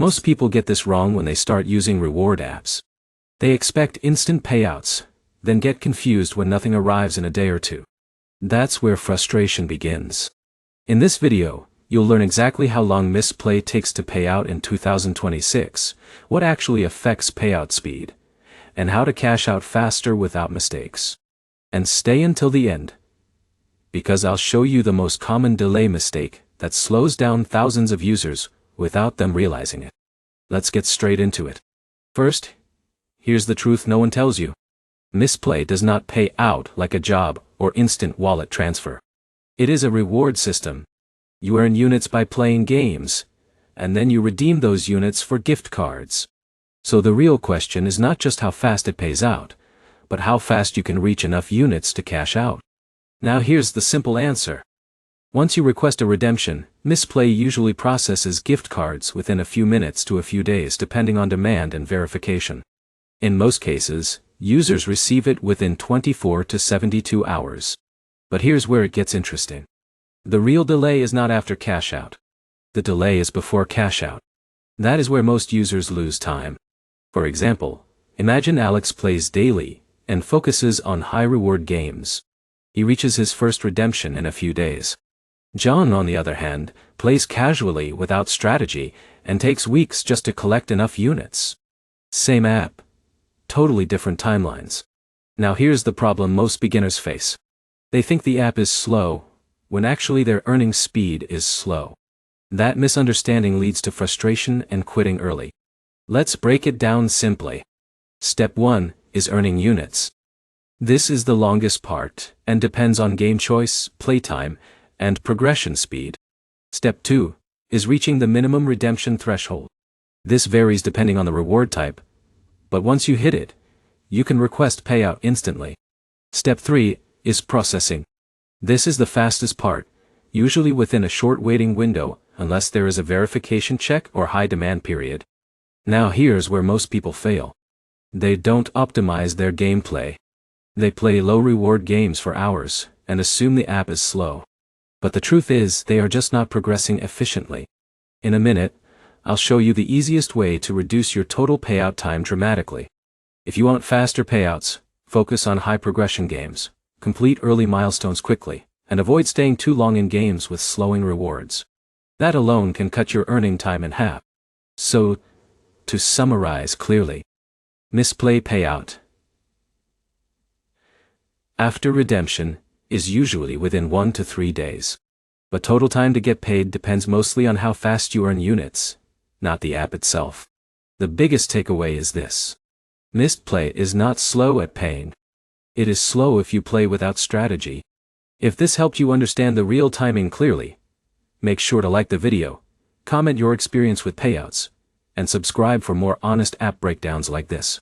Most people get this wrong when they start using reward apps. They expect instant payouts, then get confused when nothing arrives in a day or two. That's where frustration begins. In this video, you'll learn exactly how long Mistplay takes to pay out in 2026, what actually affects payout speed, and how to cash out faster without mistakes. And stay until the end, because I'll show you the most common delay mistake that slows down thousands of users without them realizing it. Let's get straight into it. First, here's the truth no one tells you. Mistplay does not pay out like a job or instant wallet transfer. It is a reward system. You earn units by playing games, and then you redeem those units for gift cards. So the real question is not just how fast it pays out, but how fast you can reach enough units to cash out. Now here's the simple answer. Once you request a redemption, Mistplay usually processes gift cards within a few minutes to a few days depending on demand and verification. In most cases, users receive it within 24 to 72 hours. But here's where it gets interesting. The real delay is not after cash out. The delay is before cash out. That is where most users lose time. For example, imagine Alex plays daily and focuses on high-reward games. He reaches his first redemption in a few days. John, on the other hand, plays casually without strategy and takes weeks just to collect enough units. Same app, totally different timelines. Now here's the problem most beginners face. They think the app is slow, when actually their earning speed is slow. That misunderstanding leads to frustration and quitting early. Let's break it down simply. Step 1 is earning units. This is the longest part and depends on game choice, playtime, and progression speed. Step 2 is reaching the minimum redemption threshold. This varies depending on the reward type, but once you hit it, you can request payout instantly. Step 3 is processing. This is the fastest part, usually within a short waiting window unless there is a verification check or high demand period. Now here's where most people fail. They don't optimize their gameplay. They play low reward games for hours and assume the app is slow. But the truth is they are just not progressing efficiently. In a minute, I'll show you the easiest way to reduce your total payout time dramatically. If you want faster payouts, focus on high progression games, complete early milestones quickly, and avoid staying too long in games with slowing rewards. That alone can cut your earning time in half. So, to summarize clearly, Mistplay payout after redemption is usually within 1 to 3 days. But total time to get paid depends mostly on how fast you earn units, not the app itself. The biggest takeaway is this. Mistplay is not slow at paying. It is slow if you play without strategy. If this helped you understand the real timing clearly, make sure to like the video, comment your experience with payouts, and subscribe for more honest app breakdowns like this.